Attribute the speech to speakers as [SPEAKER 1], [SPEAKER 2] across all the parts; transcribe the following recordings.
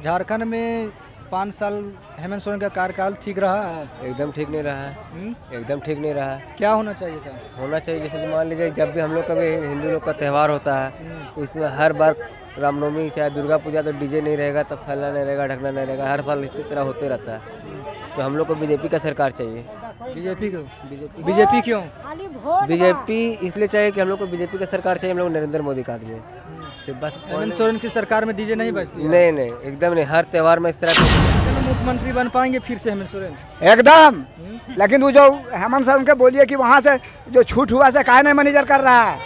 [SPEAKER 1] झारखंड में 5 साल हेमंत सोरेन का कार्यकाल ठीक रहा है?
[SPEAKER 2] एकदम ठीक नहीं रहा है। एकदम ठीक नहीं रहा है।
[SPEAKER 1] क्या होना चाहिए था?
[SPEAKER 2] होना चाहिए जैसे कि मान लीजिए जब भी हम लोग का भी हिंदू लोग का त्यौहार होता है तो इसमें हर बार रामनवमी चाहे दुर्गा पूजा तो डीजे नहीं रहेगा, तब फैलना नहीं रहेगा, ढकना नहीं रहेगा, हर साल इसी तरह होते रहता है। तो हम लोग को बीजेपी का सरकार चाहिए।
[SPEAKER 1] बीजेपी को? बीजेपी क्यों?
[SPEAKER 2] बीजेपी इसलिए चाहिए कि हम लोग को बीजेपी का सरकार चाहिए। हम लोग नरेंद्र मोदी का आदमी है। सिर्फ बस
[SPEAKER 1] हेमंत सोरेन की सरकार में डीजे नहीं बजती है?
[SPEAKER 2] नहीं नहीं, एकदम नहीं। हर त्यौहार में इस तरह
[SPEAKER 1] चलो, मुख्यमंत्री बन पाएंगे फिर से हेमंत सोरेन?
[SPEAKER 3] एकदम। लेकिन वो जो हेमंत सोरेन के बोलिए कि वहाँ से जो छूट हुआ से काहे नहीं मैनेजर कर रहा है,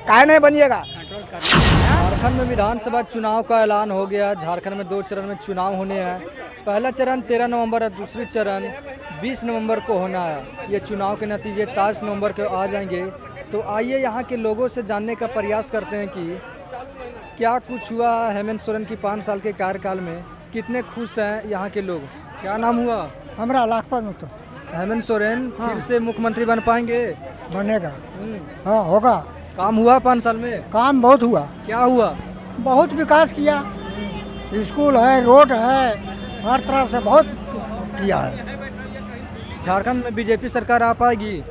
[SPEAKER 3] काहे नहीं बनिएगा।
[SPEAKER 1] झारखंड में विधानसभा चुनाव का ऐलान हो गया। झारखंड में 2 चरण में चुनाव होने हैं। पहला चरण 13 नवंबर और दूसरी चरण 20 नवंबर को होना है। ये चुनाव के नतीजे 23 नवंबर को आ जाएंगे। तो आइए यहाँ के लोगों से जानने का प्रयास करते हैं कि क्या कुछ हुआ हेमंत सोरेन की 5 साल के कार्यकाल में, कितने खुश हैं यहाँ के लोग। क्या नाम हुआ?
[SPEAKER 3] हमारा लाखपत में तो
[SPEAKER 1] हेमंत सोरेन फिर से मुख्यमंत्री बन पाएंगे?
[SPEAKER 3] बनेगा। हाँ होगा।
[SPEAKER 1] काम हुआ 5 साल में?
[SPEAKER 3] काम बहुत हुआ।
[SPEAKER 1] क्या हुआ?
[SPEAKER 3] बहुत विकास किया। स्कूल है, रोड है, हर तरफ से बहुत किया है।
[SPEAKER 1] झारखंड में बीजेपी सरकार आ पाएगी?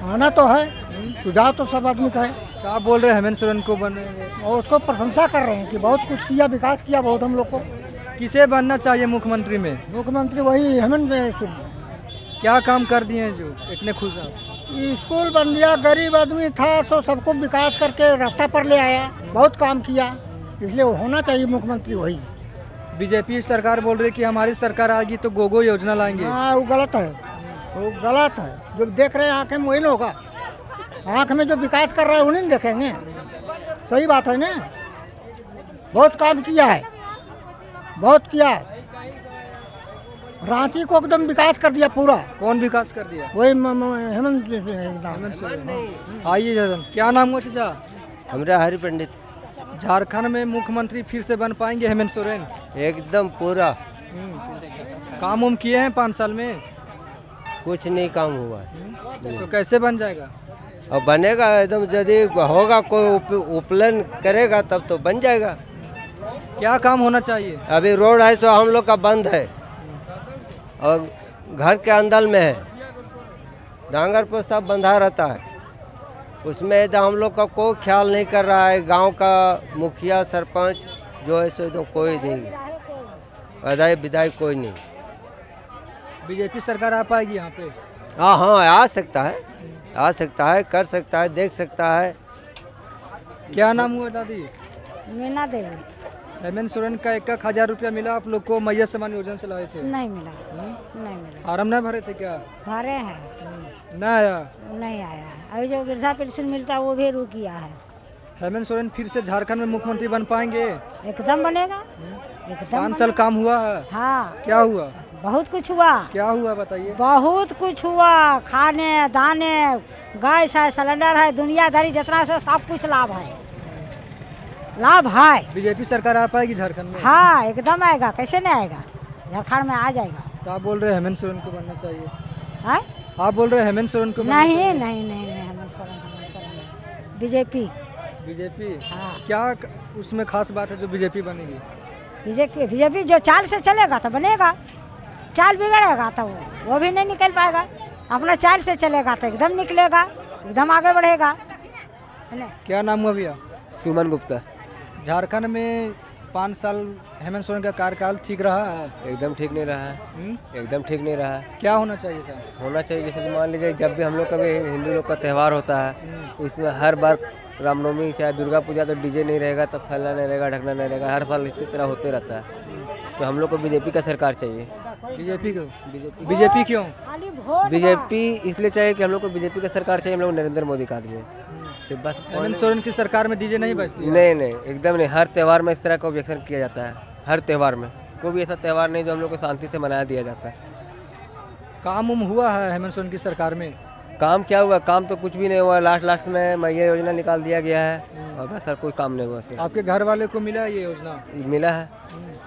[SPEAKER 3] आना तो है, सुझाव तो सब आदमी का है।
[SPEAKER 1] तो आप बोल रहे हैं हेमंत सोरेन को बनेंगे?
[SPEAKER 3] और उसको प्रशंसा कर रहे हैं कि बहुत कुछ किया, विकास किया बहुत हम लोग को।
[SPEAKER 1] किसे बनना चाहिए मुख्यमंत्री में?
[SPEAKER 3] मुख्यमंत्री वही हेमंत सोरेन।
[SPEAKER 1] क्या काम कर दिए हैं जो इतने खुश हैं?
[SPEAKER 3] स्कूल बन दिया, गरीब आदमी था तो सबको विकास करके रास्ता पर ले आया, बहुत काम किया, इसलिए होना चाहिए मुख्यमंत्री वही।
[SPEAKER 1] बीजेपी सरकार बोल रही है कि हमारी सरकार आएगी तो गोगो योजना लाएंगे।
[SPEAKER 3] हाँ, वो गलत है, वो गलत है। जो देख रहे हैं आँखें में वही ना होगा। आँख में जो विकास कर रहा है उन्हें देखेंगे। सही बात है ना। बहुत काम किया है, बहुत किया। रांची को एकदम विकास कर दिया पूरा।
[SPEAKER 1] कौन विकास कर दिया?
[SPEAKER 3] वही हेमंत
[SPEAKER 1] सोरेन। आइए जजन, क्या नाम हुआ चाचा?
[SPEAKER 2] हमारा हरि पंडित।
[SPEAKER 1] झारखंड में मुख्यमंत्री फिर से बन पाएंगे हेमंत सोरेन?
[SPEAKER 2] एकदम पूरा।
[SPEAKER 1] काम उम किए हैं 5 साल में?
[SPEAKER 2] कुछ नहीं काम हुआ।
[SPEAKER 1] तो कैसे बन जाएगा?
[SPEAKER 2] और बनेगा एकदम, यदि होगा कोई उपलन करेगा तब तो बन जाएगा।
[SPEAKER 1] क्या काम होना चाहिए?
[SPEAKER 2] अभी रोड है सो हम लोग का बंद है और घर के अंदर में है, डांगर पर सब बंधा रहता है। उसमें एकदम हम लोग का कोई ख्याल नहीं कर रहा है। गांव का मुखिया सरपंच जो है सो एकदम कोई नहीं, अदाई विदाई कोई नहीं।
[SPEAKER 1] बीजेपी सरकार आ पाएगी यहाँ पे?
[SPEAKER 2] हाँ हाँ, आ सकता है, आ सकता है, कर सकता है, देख सकता है।
[SPEAKER 1] क्या नाम हुआ दादी?
[SPEAKER 4] मीना देवी।
[SPEAKER 1] हेमंत सोरेन का 1,000 रुपया मिला आप लोग को, मैया सम्मान योजना से लाए थे?
[SPEAKER 4] नहीं मिला। नहीं मिला।
[SPEAKER 1] फार्म नहीं भरे थे क्या?
[SPEAKER 4] भरे हैं।
[SPEAKER 1] नहीं आया?
[SPEAKER 4] नहीं आया है। अभी जो वृद्धा पेंशन मिलता है वो भी रुक गया है।
[SPEAKER 1] हेमंत सोरेन फिर से झारखंड में मुख्यमंत्री बन पाएंगे?
[SPEAKER 4] एकदम बनेगा, एकदम।
[SPEAKER 1] 5 साल काम हुआ है?
[SPEAKER 4] हाँ।
[SPEAKER 1] क्या हुआ?
[SPEAKER 4] बहुत कुछ हुआ।
[SPEAKER 1] क्या हुआ बताइए?
[SPEAKER 4] बहुत कुछ हुआ। खाने दाने, गैस है, सिलेंडर है, दुनियादारी जितना से सब कुछ लाभ है, लाभ है।
[SPEAKER 1] बीजेपी सरकार आ पाएगी झारखंड में?
[SPEAKER 4] हाँ, एकदम आएगा। कैसे नहीं आएगा, झारखंड में आ जाएगा।
[SPEAKER 1] तो आप बोल रहे हैं हेमंत सोरेन को बनना चाहिए?
[SPEAKER 4] है?
[SPEAKER 1] आप बोल रहे हैं हेमंत सोरेन को?
[SPEAKER 4] नहीं नहीं नहीं नहीं, हेमंत सोरेन बीजेपी।
[SPEAKER 1] बीजेपी?
[SPEAKER 4] हाँ।
[SPEAKER 1] क्या उसमें खास बात है जो बीजेपी बनेगी?
[SPEAKER 4] बीजेपी जो चाल से चलेगा तो बनेगा, चाल बिगड़ेगा तो वो भी नहीं निकल पाएगा। अपना चाल से चलेगा तो एकदम निकलेगा, एकदम आगे बढ़ेगा, है ना।
[SPEAKER 1] क्या नाम हुआ भैया?
[SPEAKER 2] सुमन गुप्ता।
[SPEAKER 1] झारखंड में 5 साल हेमंत सोरेन का कार्यकाल ठीक रहा है?
[SPEAKER 2] एकदम ठीक नहीं रहा है। एकदम ठीक नहीं रहा है।
[SPEAKER 1] क्या होना चाहिए था?
[SPEAKER 2] होना चाहिए जैसे कि मान लीजिए जब भी हम लोग का भी हिंदू लोग का त्यौहार होता है तो इसमें हर बार रामनवमी चाहे दुर्गा पूजा तो डीजे नहीं रहेगा, तब फैलना नहीं रहेगा, ढकना नहीं रहेगा, हर साल इसी तरह होते रहता है। तो हम लोग को बीजेपी का सरकार चाहिए।
[SPEAKER 1] बीजेपी को? बीजेपी क्यों?
[SPEAKER 2] बीजेपी इसलिए चाहिए कि हम लोग को बीजेपी का सरकार चाहिए। हम लोग नरेंद्र मोदी का आदमी है। सिर्फ बस
[SPEAKER 1] हेमंत सोरेन की सरकार में डीजे नहीं बजती?
[SPEAKER 2] नहीं नहीं, एकदम नहीं। हर त्यौहार में इस तरह का ऑब्जेक्शन किया जाता है। हर त्यौहार में कोई भी ऐसा त्यौहार नहीं जो हम लोग को शांति से मनाया दिया जाता है।
[SPEAKER 1] काम उम हुआ है हेमंत सोरेन की सरकार में?
[SPEAKER 2] काम क्या हुआ? काम तो कुछ भी नहीं हुआ। लास्ट में मैया योजना निकाल दिया गया है और बस सर कोई काम नहीं हुआ उसके।
[SPEAKER 1] आपके घर वाले को मिला ये योजना?
[SPEAKER 2] मिला है,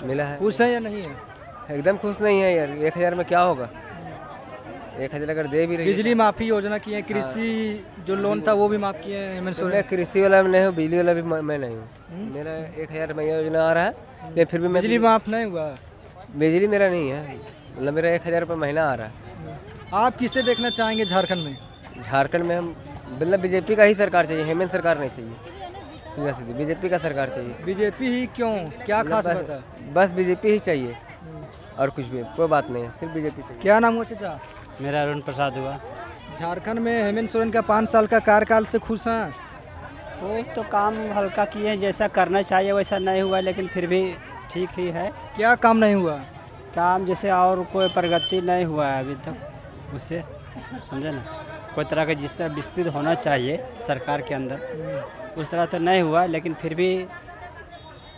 [SPEAKER 2] मिला है।
[SPEAKER 1] खुश है या नहीं है?
[SPEAKER 2] एकदम खुश नहीं है यार। 1,000 में क्या होगा?
[SPEAKER 5] 1000 अगर दे भी रही
[SPEAKER 1] बिजली माफी योजना की है, कृषि जो लोन था वो भी माफ किए हैं हेमंत
[SPEAKER 5] तो
[SPEAKER 1] सोरेन।
[SPEAKER 5] मैं कृषि वाला में नहीं हूँ, बिजली वाला भी मैं नहीं हूँ। मेरा 1000 महीना योजना आ रहा है, लेकिन फिर भी मैं
[SPEAKER 1] बिजली माफ नहीं हुआ।
[SPEAKER 5] बिजली मेरा नहीं है, मतलब मेरा 1000 रुपये महीना आ रहा है।
[SPEAKER 1] आप किसे देखना चाहेंगे झारखंड में?
[SPEAKER 5] झारखंड में हम मतलब बीजेपी का ही सरकार चाहिए, हेमंत सरकार नहीं चाहिए। सीधा सीधी बीजेपी का सरकार चाहिए।
[SPEAKER 1] बीजेपी ही क्यों, क्या खास बात है?
[SPEAKER 5] बस बीजेपी ही चाहिए और कुछ भी कोई बात नहीं है, सिर्फ बीजेपी चाहिए।
[SPEAKER 1] क्या नाम हुआ चाचा?
[SPEAKER 6] मेरा अरुण प्रसाद हुआ।
[SPEAKER 1] झारखंड में हेमंत सोरेन का 5 साल का कार्यकाल से खुश हैं?
[SPEAKER 6] कुछ तो काम हल्का किए हैं, जैसा करना चाहिए वैसा नहीं हुआ, लेकिन फिर भी ठीक ही है।
[SPEAKER 1] क्या काम नहीं हुआ?
[SPEAKER 6] काम जैसे और कोई प्रगति नहीं हुआ है अभी तक उससे, समझे ना, कोई तरह का जिस तरह विस्तृत होना चाहिए सरकार के अंदर उस तरह तो नहीं हुआ, लेकिन फिर भी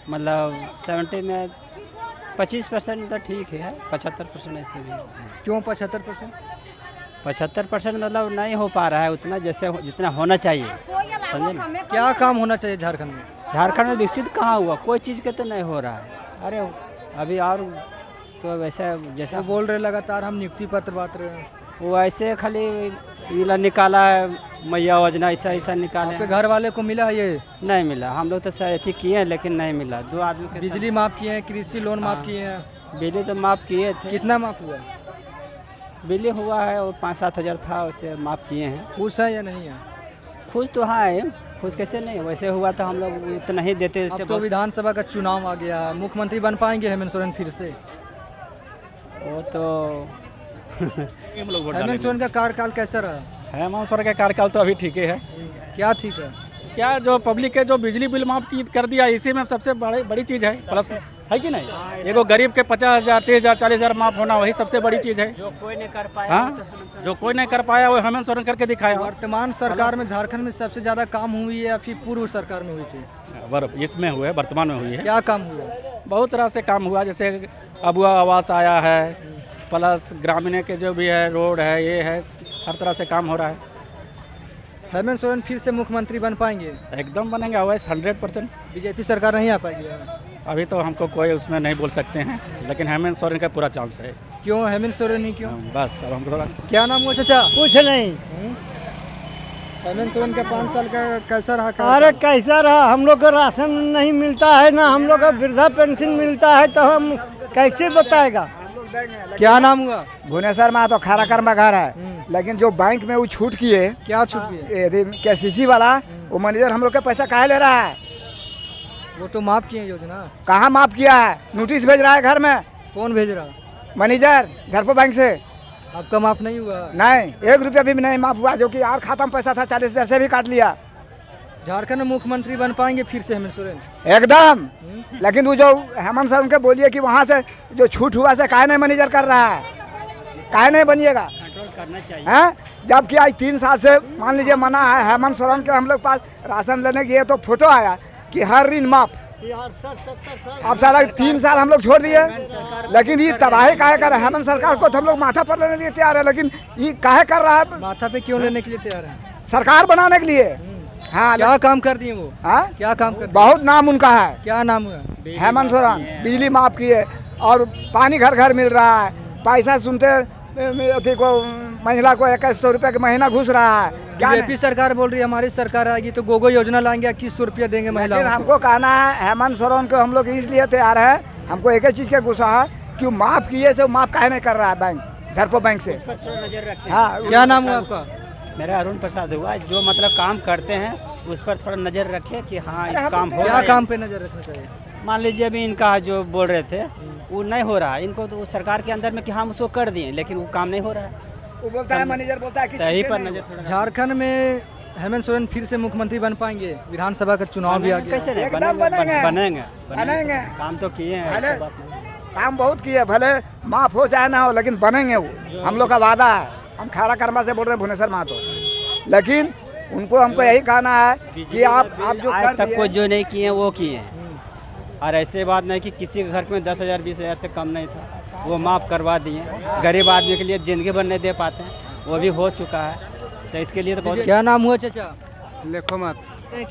[SPEAKER 6] मतलब 70 में 25% तो ठीक है, 75% ऐसे भी।
[SPEAKER 1] क्यों 75%?
[SPEAKER 6] 75% मतलब नहीं हो पा रहा है उतना जैसे जितना होना चाहिए, समझे ना।
[SPEAKER 1] क्या काम होना चाहिए झारखंड में?
[SPEAKER 6] झारखंड में विकसित कहाँ हुआ, कोई चीज़ के तो नहीं हो रहा है। अरे अभी और तो वैसे जैसा
[SPEAKER 1] वो बोल रहे लगातार हम नियुक्ति पत्र बांट रहे हैं।
[SPEAKER 6] वो ऐसे खाली इला निकाला है, मैया योजना ऐसा ऐसा निकाले
[SPEAKER 1] आपके
[SPEAKER 6] हैं।
[SPEAKER 1] घर वाले को मिला है ये?
[SPEAKER 6] नहीं मिला, हम लोग तो अथी किए हैं लेकिन नहीं मिला। 2 आदमी के
[SPEAKER 1] बिजली माफ किए हैं, कृषि लोन माफ किए हैं।
[SPEAKER 6] बिजली तो माफ़ किए थे।
[SPEAKER 1] कितना माफ हुआ?
[SPEAKER 6] बिजली हुआ है और 5-7 हज़ार था, उसे माफ़ किए हैं।
[SPEAKER 1] खुश है या नहीं है?
[SPEAKER 6] खुश तो है, खुश कैसे नहीं, वैसे हुआ तो हम लोग इतना ही देते
[SPEAKER 1] अब
[SPEAKER 6] थे।
[SPEAKER 1] तो विधानसभा का चुनाव आ गया, मुख्यमंत्री बन पाएंगे हेमंत सोरेन फिर से?
[SPEAKER 6] वो तो
[SPEAKER 1] हेमंत सोरेन का कार्यकाल कैसा रहा?
[SPEAKER 7] हेमंत सोरेन का कार्यकाल तो अभी ठीक ही है।
[SPEAKER 1] क्या ठीक है?
[SPEAKER 7] क्या जो पब्लिक के जो बिजली बिल माफ कर दिया, इसी में सबसे बड़ी चीज़ है, प्लस है कि नहीं। एगो गरीब के 50,000, 30,000, 40,000 माफ होना वही सबसे बड़ी चीज़ है।
[SPEAKER 6] जो कोई नहीं कर पाया
[SPEAKER 7] हाँ, जो कोई नहीं कर पाया वो हेमंत सोरेन करके दिखाया।
[SPEAKER 1] वर्तमान सरकार में झारखंड में सबसे ज्यादा काम हुई है या फिर पूर्व सरकार में हुई थी?
[SPEAKER 7] इसमें हुए, वर्तमान में हुई है।
[SPEAKER 1] क्या काम हुआ?
[SPEAKER 7] बहुत तरह से काम हुआ, जैसे अबुआ आवास आया है, प्लस ग्रामीण के जो भी है रोड है, ये है, हर तरह से काम हो रहा है।
[SPEAKER 1] हेमंत सोरेन फिर से मुख्यमंत्री बन पाएंगे?
[SPEAKER 7] एकदम बनेंगे, अवश्य 100%।
[SPEAKER 1] बीजेपी सरकार नहीं आ पाएगी?
[SPEAKER 7] अभी तो हमको कोई उसमें नहीं बोल सकते हैं, लेकिन हेमंत सोरेन का पूरा चांस है।
[SPEAKER 1] क्यों हेमंत सोरेन ही क्यों?
[SPEAKER 7] बस अब हमको
[SPEAKER 1] क्या नाम हुआ चाचा?
[SPEAKER 3] कुछ नहीं।
[SPEAKER 1] हेमंत सोरेन का 5 साल का कैसा रहा?
[SPEAKER 3] अरे कैसा रहा, हम लोग को राशन नहीं मिलता है ना, हम लोग को वृद्धा पेंशन मिलता है, तो हम कैसे बताएगा।
[SPEAKER 1] क्या नाम हुआ?
[SPEAKER 3] भुवनेश्वर में तो खारा कर्मा घर है, लेकिन जो बैंक में वो छूट किए,
[SPEAKER 1] क्या छूट किए?
[SPEAKER 3] केसीसी वाला, वो मैनेजर हम लोग का पैसा काहे ले रहा है?
[SPEAKER 1] वो तो माफ किए योजना।
[SPEAKER 3] कहाँ माफ किया है? नोटिस भेज रहा है घर में।
[SPEAKER 1] कौन भेज रहा?
[SPEAKER 3] मैनेजर झरपो बैंक से।
[SPEAKER 1] आपका माफ नहीं हुआ?
[SPEAKER 3] नहीं, 1 रुपया भी नहीं माफ हुआ, जो कि और खाता में पैसा था 40,000 से भी काट लिया।
[SPEAKER 1] झारखंड में मुख्यमंत्री बन पाएंगे फिर से हेमंत सोरेन?
[SPEAKER 3] एकदम। लेकिन वो जो हेमंत सोरेन के बोलिए कि वहाँ से जो छूट हुआ से काहे नहीं मैनेजर कर रहा है, काहे नहीं बनिएगा?
[SPEAKER 6] कंट्रोल करना चाहिए।
[SPEAKER 3] हैं? जबकि आज 3 साल से मान लीजिए मना है हेमंत सोरेन के, हम लोग पास राशन लेने गए तो फोटो आया कि हर ऋण माफ। अब साला 3 साल हम लोग छोड़ दिए, लेकिन ये तबाही काहे कर रहा है? हेमंत सरकार को तो हम लोग माथा पर लेने के लिए तैयार है, लेकिन ये काहे कर रहा है?
[SPEAKER 1] माथा पे क्यों लेने के लिए तैयार है?
[SPEAKER 3] सरकार बनाने के लिए। हाँ,
[SPEAKER 1] क्या काम कर दिए वो?
[SPEAKER 3] हाँ,
[SPEAKER 1] क्या काम कर दिए?
[SPEAKER 3] बहुत नाम उनका है।
[SPEAKER 1] क्या नाम हुआ?
[SPEAKER 3] हेमंत सोरेन बिजली माफ किए और पानी घर घर मिल रहा है, पैसा सुनते अथी को महिला को 2100 रुपये का महीना घुस रहा है। क्या
[SPEAKER 1] बीजेपी सरकार बोल रही है हमारी सरकार आएगी तो गोगो योजना लाएंगे, 2100 रुपया देंगे महिलाओं
[SPEAKER 3] लेकिन
[SPEAKER 1] को।
[SPEAKER 3] हमको कहना है हेमंत सोरेन को हम लोग इसलिए तैयार है, हमको एक ही चीज़ का गुस्सा है कि माफ किए से माफ काहे नहीं कर रहा है बैंक, झरपो बैंक से।
[SPEAKER 6] पर थोड़ा नजर रखें।
[SPEAKER 3] हाँ,
[SPEAKER 1] क्या नाम हुआ आपका?
[SPEAKER 6] मेरा अरुण प्रसाद हुआ। जो मतलब काम करते हैं उस पर थोड़ा नज़र रखें कि हाँ इस काम हो रहा
[SPEAKER 1] क्या
[SPEAKER 6] है।
[SPEAKER 1] काम पे नजर रखना चाहिए?
[SPEAKER 6] मान लीजिए अभी इनका जो बोल रहे थे वो नहीं हो रहा है, इनको तो सरकार के अंदर में कि हम उसको कर दिए, लेकिन वो काम नहीं हो रहा है।
[SPEAKER 3] वो बोलता है मैनेजर बोलता है कि
[SPEAKER 6] सही
[SPEAKER 3] छूटे
[SPEAKER 6] पर
[SPEAKER 3] नहीं।
[SPEAKER 6] नजर थोड़ा
[SPEAKER 1] झारखंड में हेमंत सोरेन फिर से मुख्यमंत्री बन पाएंगे? विधानसभा का चुनाव भी आ गया।
[SPEAKER 6] कैसे नहीं
[SPEAKER 3] एकदम
[SPEAKER 6] बनेंगे?
[SPEAKER 3] बनेंगे।
[SPEAKER 6] बनेंगे। काम तो किए हैं,
[SPEAKER 3] भले
[SPEAKER 6] ऐसी बात नहीं।
[SPEAKER 3] काम बहुत किए, भले माफ हो चाहे ना हो, लेकिन बनेंगे वो, हम लोग का वादा है। हम खारा कर्मा से बोल रहे हैं भुवनेश्वर महतो, लेकिन उनको हमको यही कहना है कि आप जो
[SPEAKER 6] आज
[SPEAKER 3] कर
[SPEAKER 6] तक
[SPEAKER 3] दिए-
[SPEAKER 6] कोई जो नहीं किए वो किए हैं। और ऐसे बात नहीं कि किसी के घर में 10,000 20,000 से कम नहीं था, वो माफ़ करवा दिए। गरीब आदमी के लिए जिंदगी भर नहीं दे पाते हैं, वो भी हो चुका है, तो इसके लिए तो बहुत।
[SPEAKER 1] क्या नाम हुआ चाचा?
[SPEAKER 5] देखो मत,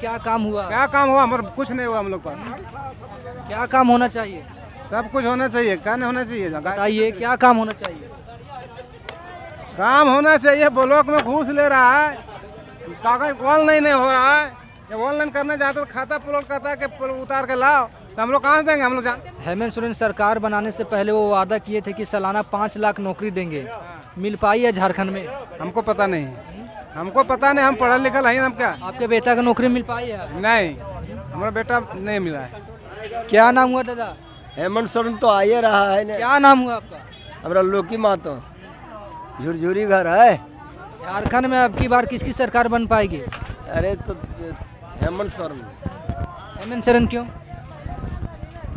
[SPEAKER 1] क्या काम हुआ?
[SPEAKER 5] क्या काम हुआ? हमारा कुछ नहीं हुआ हम लोग पास।
[SPEAKER 1] क्या काम होना चाहिए?
[SPEAKER 5] सब कुछ होना चाहिए, क्या नहीं होना चाहिए?
[SPEAKER 1] बताइए क्या काम होना चाहिए?
[SPEAKER 8] काम होना चाहिए। ब्लॉक में घूस ले रहा है, कागज ऑनलाइन नहीं हो रहा है। जब ऑनलाइन करने जाते तो खाता प्लॉट कहता है कि उतार के लाओ, तो हम लोग कहाँ से देंगे? हम लोग
[SPEAKER 1] हेमंत सोरेन सरकार बनाने से पहले वो वादा किए थे कि सालाना 5 लाख नौकरी देंगे, मिल पाई है झारखंड में?
[SPEAKER 8] हमको पता नहीं, हमको पता नहीं, हम पढ़ल लिखल है। हम क्या,
[SPEAKER 1] आपके बेटा को नौकरी मिल पाई है?
[SPEAKER 8] नहीं, हमारा बेटा नहीं मिला है।
[SPEAKER 1] क्या नाम हुआ दादा?
[SPEAKER 2] हेमंत सोरेन तो आ ही रहा है ना।
[SPEAKER 1] क्या नाम हुआ आपका?
[SPEAKER 2] हमारा लोकी मातो झुरझुरी घर है।
[SPEAKER 1] झारखंड में अब की बार किसकी सरकार बन पाएगी?
[SPEAKER 2] अरे तो हेमंत सोरेन,
[SPEAKER 1] हेमंत सोरेन क्यों?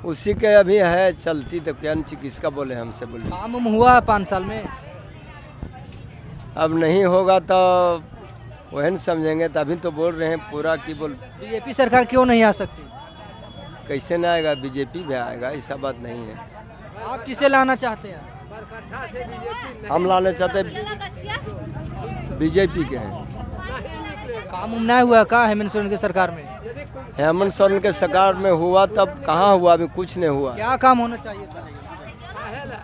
[SPEAKER 2] उसी के अभी है चलती, तो क्या किसका बोले, हमसे बोले।
[SPEAKER 1] काम हुआ 5 साल में?
[SPEAKER 2] अब नहीं होगा तो वही समझेंगे, तभी तो बोल रहे हैं पूरा की बोल।
[SPEAKER 1] बीजेपी सरकार क्यों नहीं आ सकती?
[SPEAKER 2] कैसे ना आएगा, बीजेपी भी आएगा, ऐसा बात नहीं है।
[SPEAKER 1] आप किसे लाना चाहते हैं?
[SPEAKER 2] हम लाना चाहते बीजेपी के हैं।
[SPEAKER 1] काम नहीं हुआ का हेमंत सोरेन की सरकार में?
[SPEAKER 2] हेमंत सोरेन के सरकार में हुआ तब कहाँ हुआ, अभी कुछ नहीं हुआ।
[SPEAKER 1] क्या काम होना चाहिए था?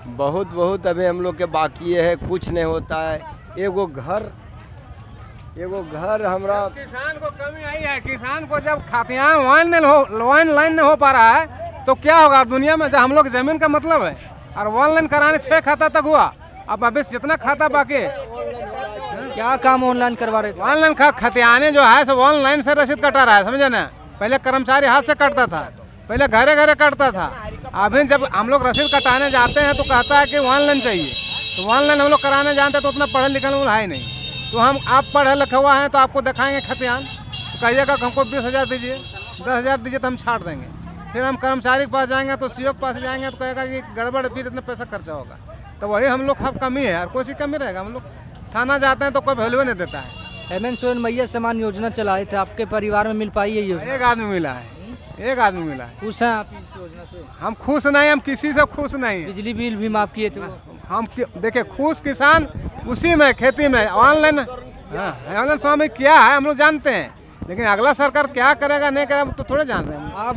[SPEAKER 2] बहुत बहुत अभी हम लोग के बाकी है, कुछ नहीं होता है। एगो घर हमरा
[SPEAKER 8] किसान को कमी आई है। किसान को जब खातियान ऑनलाइन नहीं हो पा रहा है तो क्या होगा दुनिया में? जब हम लोग जमीन का मतलब है, और ऑनलाइन कराने 6 खाता तक हुआ, अब अभी जितना खाता बाकी है।
[SPEAKER 1] क्या काम ऑनलाइन करवा रहे थे?
[SPEAKER 8] ऑनलाइन खतियाने जो है सब ऑनलाइन से रसीद कटा रहा है, समझे ना? पहले कर्मचारी हाथ से कटता था, पहले घरे घरे कटता था। अभी जब हम लोग रसीद कटाने जाते हैं तो कहता है कि ऑनलाइन चाहिए, तो ऑनलाइन हम लोग कराने जानते हैं तो उतना पढ़े लिखे लोग है नहीं। तो हम आप पढ़े लिखे हुआ हैं तो आपको दिखाएंगे खतियान, तो कहिएगा कि हमको 20,000 दीजिए, 10,000 दीजिए तो हम छाट देंगे। फिर हम कर्मचारी के पास जाएंगे तो सीओ के पास जाएंगे तो कहेगा कि गड़बड़, फिर इतना पैसा खर्चा होगा। तो वही हम लोग सब कमी है, और कोई सी कमी रहेगा। हम लोग थाना जाते हैं तो कोई वैल्यू नहीं देता है।
[SPEAKER 1] हेमंत सोरेन मैया समान योजना चलाए थे, आपके परिवार में मिल पाई है योजना?
[SPEAKER 8] एक आदमी मिला है, एक आदमी मिला है।
[SPEAKER 1] खुश हैं आप इस योजना से?
[SPEAKER 8] हम खुश नहीं, हम किसी से खुश नहीं है।
[SPEAKER 1] बिजली बिल भी माफ किए थे वो?
[SPEAKER 8] हम देखिए खुश किसान उसी में, खेती में। ऑनलाइन ऑनलाइन स्वामी क्या है हम लोग जानते हैं, लेकिन अगला सरकार क्या करेगा नहीं करेगा तो थोड़े जान रहे हैं।
[SPEAKER 1] आप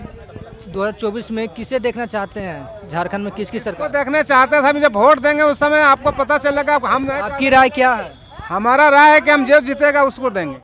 [SPEAKER 1] 2024 में किसे देखना चाहते हैं? झारखंड में किसकी
[SPEAKER 8] को
[SPEAKER 1] सरकार
[SPEAKER 8] देखने चाहते थे, जब वोट देंगे उस समय आपको पता चलेगा। हम
[SPEAKER 1] आपकी राय क्या है?
[SPEAKER 8] हमारा राय है कि हम जो जीतेगा उसको देंगे।